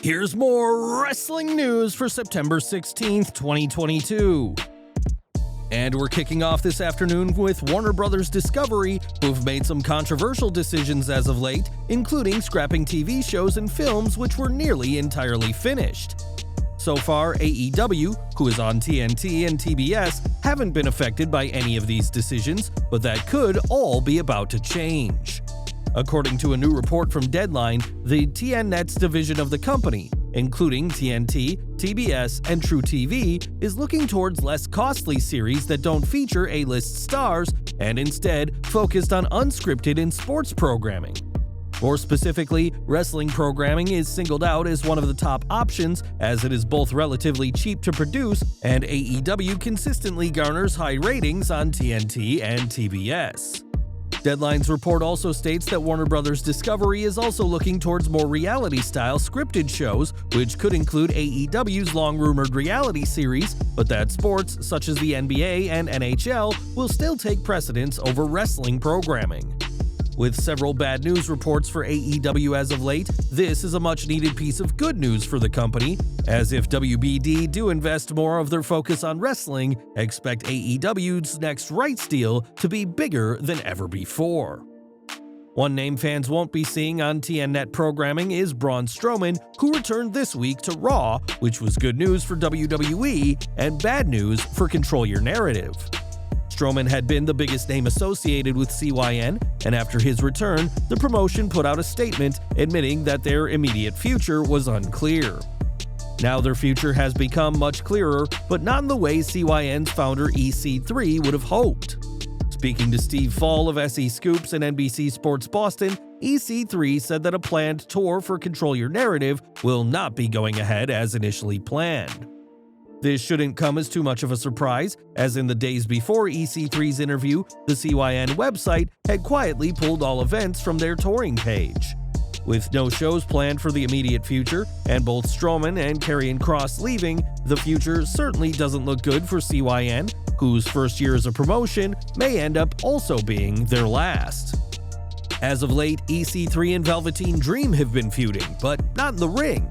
Here's more wrestling news for September 16th, 2022. And we're kicking off this afternoon with Warner Bros. Discovery, who've made some controversial decisions as of late, including scrapping TV shows and films which were nearly entirely finished. So far, AEW, who is on TNT and TBS, haven't been affected by any of these decisions, but that could all be about to change. According to a new report from Deadline, the TNet's division of the company, including TNT, TBS, and truTV, is looking towards less costly series that don't feature A-list stars and instead focused on unscripted and sports programming. More specifically, wrestling programming is singled out as one of the top options as it is both relatively cheap to produce and AEW consistently garners high ratings on TNT and TBS. Deadline's report also states that Warner Bros. Discovery is also looking towards more reality-style scripted shows, which could include AEW's long-rumored reality series, but that sports such as the NBA and NHL will still take precedence over wrestling programming. With several bad news reports for AEW as of late, this is a much-needed piece of good news for the company, as if WBD do invest more of their focus on wrestling, expect AEW's next rights deal to be bigger than ever before. One name fans won't be seeing on TNnet programming is Braun Strowman, who returned this week to Raw, which was good news for WWE and bad news for Control Your Narrative. Strowman had been the biggest name associated with CYN, and after his return, the promotion put out a statement admitting that their immediate future was unclear. Now their future has become much clearer, but not in the way CYN's founder EC3 would have hoped. Speaking to Steve Fall of SE Scoops and NBC Sports Boston, EC3 said that a planned tour for Control Your Narrative will not be going ahead as initially planned. This shouldn't come as too much of a surprise, as in the days before EC3's interview, the CYN website had quietly pulled all events from their touring page. With no shows planned for the immediate future, and both Strowman and Karrion Kross leaving, the future certainly doesn't look good for CYN, whose first year as a promotion may end up also being their last. As of late, EC3 and Velveteen Dream have been feuding, but not in the ring.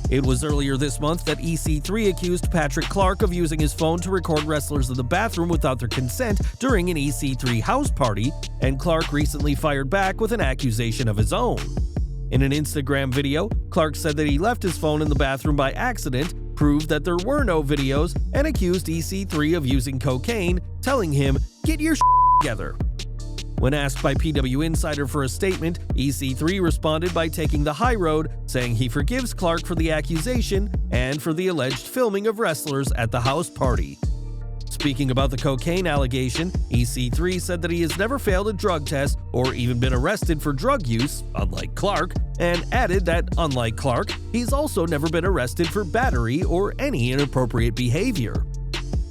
It was earlier this month that EC3 accused Patrick Clark of using his phone to record wrestlers in the bathroom without their consent during an EC3 house party, and Clark recently fired back with an accusation of his own. In an Instagram video, Clark said that he left his phone in the bathroom by accident, proved that there were no videos, and accused EC3 of using cocaine, telling him, "Get your together." When asked by PW Insider for a statement, EC3 responded by taking the high road, saying he forgives Clark for the accusation and for the alleged filming of wrestlers at the house party. Speaking about the cocaine allegation, EC3 said that he has never failed a drug test or even been arrested for drug use, unlike Clark, and added that, unlike Clark, he's also never been arrested for battery or any inappropriate behavior.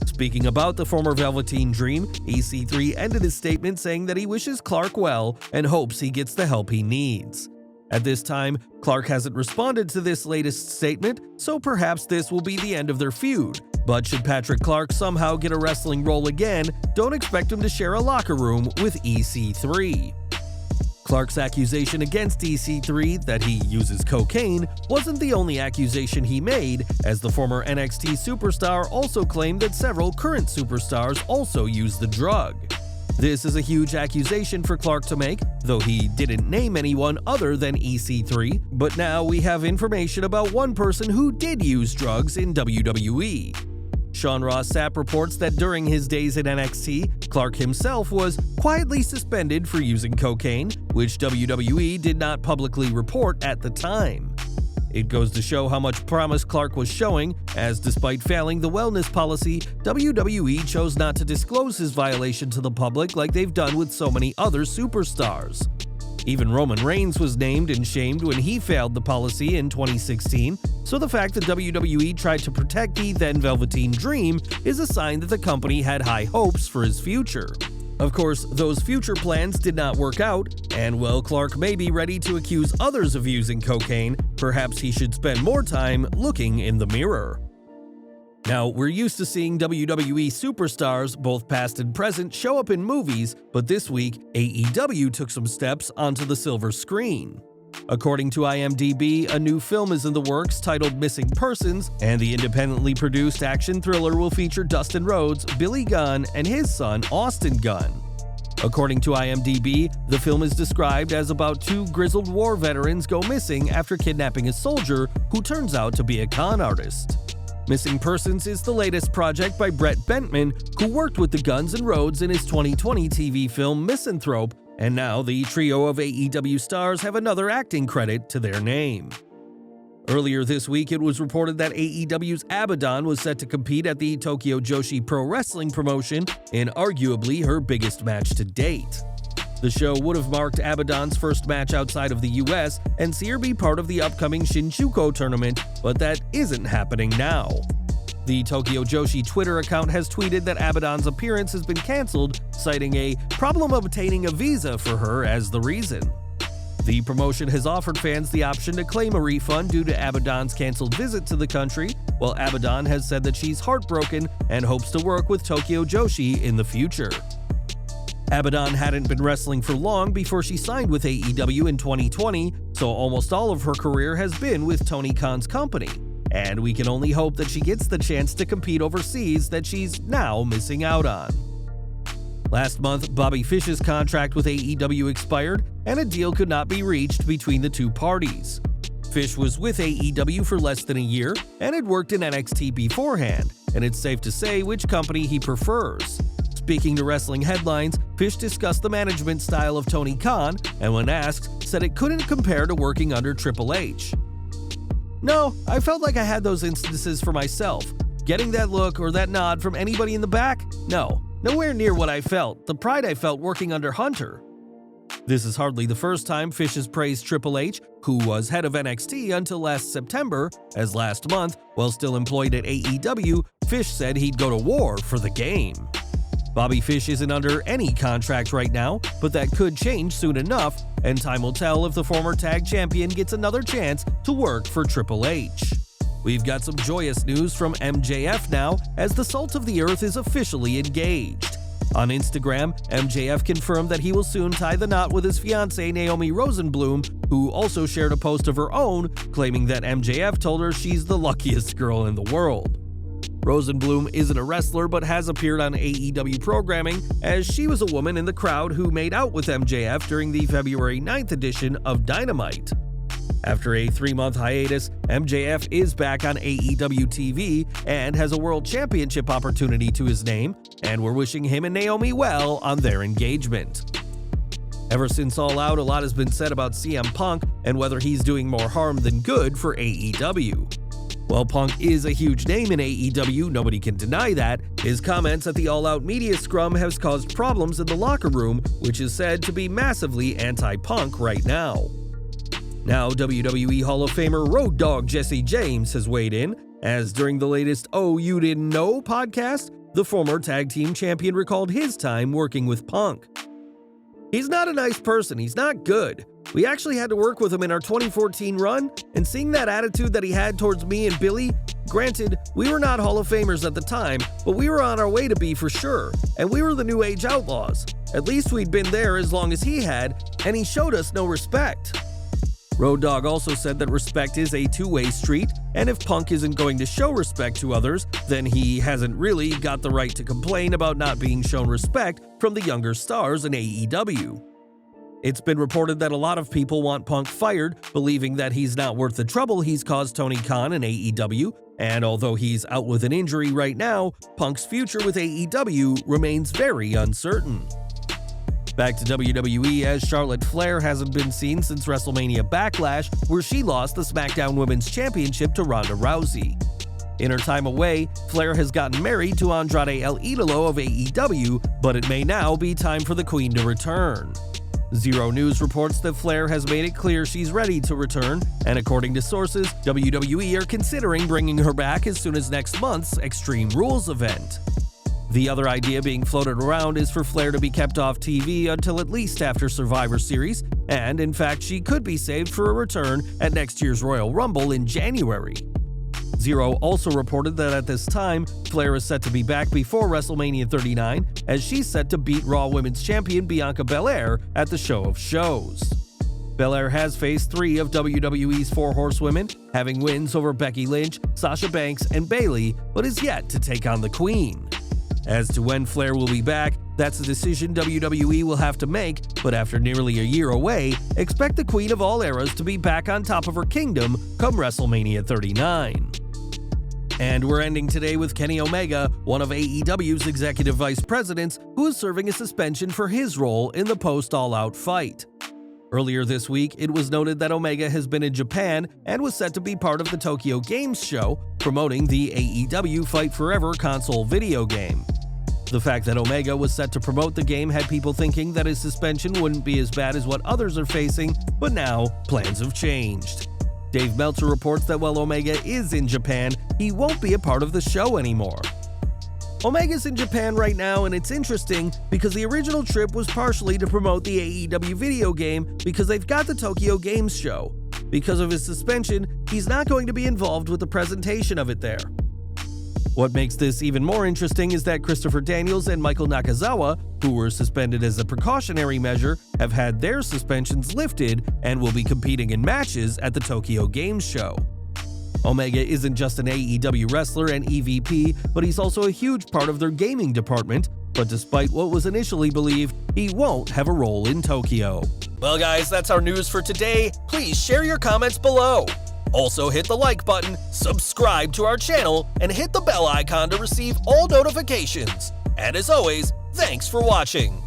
Speaking about the former Velveteen Dream, EC3 ended his statement saying that he wishes Clark well and hopes he gets the help he needs. At this time, Clark hasn't responded to this latest statement, so perhaps this will be the end of their feud. But should Patrick Clark somehow get a wrestling role again, don't expect him to share a locker room with EC3. Clark's accusation against EC3 that he uses cocaine wasn't the only accusation he made, as the former NXT superstar also claimed that several current superstars also use the drug. This is a huge accusation for Clark to make, though he didn't name anyone other than EC3, but now we have information about one person who did use drugs in WWE. Sean Ross Sapp reports that during his days at NXT, Clark himself was quietly suspended for using cocaine, which WWE did not publicly report at the time. It goes to show how much promise Clark was showing, as despite failing the wellness policy, WWE chose not to disclose his violation to the public like they've done with so many other superstars. Even Roman Reigns was named and shamed when he failed the policy in 2016, so the fact that WWE tried to protect the then Velveteen Dream is a sign that the company had high hopes for his future. Of course, those future plans did not work out, and while Clark may be ready to accuse others of using cocaine, perhaps he should spend more time looking in the mirror. Now, we're used to seeing WWE superstars, both past and present, show up in movies, but this week, AEW took some steps onto the silver screen. According to IMDb, a new film is in the works titled Missing Persons, and the independently produced action thriller will feature Dustin Rhodes, Billy Gunn, and his son, Austin Gunn. According to IMDb, the film is described as about two grizzled war veterans go missing after kidnapping a soldier who turns out to be a con artist. Missing Persons is the latest project by Brett Bentman, who worked with the Gunns and Rhodes in his 2020 TV film Misanthrope, and now the trio of AEW stars have another acting credit to their name. Earlier this week, it was reported that AEW's Abadon was set to compete at the Tokyo Joshi Pro Wrestling promotion in arguably her biggest match to date. The show would have marked Abadon's first match outside of the US and see her be part of the upcoming Shinjuku tournament, but that isn't happening now. The Tokyo Joshi Twitter account has tweeted that Abadon's appearance has been cancelled, citing a problem obtaining a visa for her as the reason. The promotion has offered fans the option to claim a refund due to Abadon's canceled visit to the country, while Abadon has said that she's heartbroken and hopes to work with Tokyo Joshi in the future. Abadon hadn't been wrestling for long before she signed with AEW in 2020, so almost all of her career has been with Tony Khan's company, and we can only hope that she gets the chance to compete overseas that she's now missing out on. Last month, Bobby Fish's contract with AEW expired, and a deal could not be reached between the two parties. Fish was with AEW for less than a year and had worked in NXT beforehand, and it's safe to say which company he prefers. Speaking to Wrestling Headlines, Fish discussed the management style of Tony Khan, and when asked, said it couldn't compare to working under Triple H. "No, I felt like I had those instances for myself. Getting that look or that nod from anybody in the back? No, nowhere near what I felt, the pride I felt working under Hunter." This is hardly the first time Fish has praised Triple H, who was head of NXT until last September, as last month, while still employed at AEW, Fish said he'd go to war for the game. Bobby Fish isn't under any contract right now, but that could change soon enough, and time will tell if the former tag champion gets another chance to work for Triple H. We've got some joyous news from MJF now, as the Salt of the Earth is officially engaged. On Instagram, MJF confirmed that he will soon tie the knot with his fiancée Naomi Rosenblum, who also shared a post of her own, claiming that MJF told her she's the luckiest girl in the world. Rosenblum isn't a wrestler but has appeared on AEW programming, as she was a woman in the crowd who made out with MJF during the February 9th edition of Dynamite. After a 3-month hiatus, MJF is back on AEW TV and has a World Championship opportunity to his name, and we're wishing him and Naomi well on their engagement. Ever since All Out, a lot has been said about CM Punk and whether he's doing more harm than good for AEW. While Punk is a huge name in AEW, nobody can deny that, his comments at the All Out media scrum has caused problems in the locker room, which is said to be massively anti-Punk right now. Now, WWE Hall of Famer Road Dogg Jesse James has weighed in, as during the latest Oh You Didn't Know podcast, the former tag team champion recalled his time working with Punk. "He's not a nice person, he's not good. We actually had to work with him in our 2014 run, and seeing that attitude that he had towards me and Billy, granted, we were not Hall of Famers at the time, but we were on our way to be for sure, and we were the New Age Outlaws. At least we'd been there as long as he had, and he showed us no respect." Road Dogg also said that respect is a two-way street, and if Punk isn't going to show respect to others, then he hasn't really got the right to complain about not being shown respect from the younger stars in AEW. It's been reported that a lot of people want Punk fired, believing that he's not worth the trouble he's caused Tony Khan and AEW, and although he's out with an injury right now, Punk's future with AEW remains very uncertain. Back to WWE, as Charlotte Flair hasn't been seen since WrestleMania Backlash, where she lost the SmackDown Women's Championship to Ronda Rousey. In her time away, Flair has gotten married to Andrade El Idolo of AEW, but it may now be time for the Queen to return. Zero News reports that Flair has made it clear she's ready to return, and according to sources, WWE are considering bringing her back as soon as next month's Extreme Rules event. The other idea being floated around is for Flair to be kept off TV until at least after Survivor Series, and in fact she could be saved for a return at next year's Royal Rumble in January. Zero also reported that at this time, Flair is set to be back before WrestleMania 39, as she's set to beat Raw Women's Champion Bianca Belair at the Show of Shows. Belair has faced 3 of WWE's 4 horsewomen, having wins over Becky Lynch, Sasha Banks, and Bayley, but is yet to take on the Queen. As to when Flair will be back, that's a decision WWE will have to make, but after nearly a year away, expect the Queen of All Eras to be back on top of her kingdom come WrestleMania 39. And we're ending today with Kenny Omega, one of AEW's executive vice presidents, who is serving a suspension for his role in the post-All Out fight. Earlier this week, it was noted that Omega has been in Japan and was set to be part of the Tokyo Games show, promoting the AEW Fight Forever console video game. The fact that Omega was set to promote the game had people thinking that his suspension wouldn't be as bad as what others are facing, but now plans have changed. Dave Meltzer reports that while Omega is in Japan, he won't be a part of the show anymore. Omega's in Japan right now, and it's interesting because the original trip was partially to promote the AEW video game because they've got the Tokyo Games show. Because of his suspension, he's not going to be involved with the presentation of it there. What makes this even more interesting is that Christopher Daniels and Michael Nakazawa, who were suspended as a precautionary measure, have had their suspensions lifted and will be competing in matches at the Tokyo Games show. Omega isn't just an AEW wrestler and EVP, but he's also a huge part of their gaming department, but despite what was initially believed, he won't have a role in Tokyo. Well guys, that's our news for today. Please share your comments below. Also hit the like button, subscribe to our channel, and hit the bell icon to receive all notifications. And as always, thanks for watching.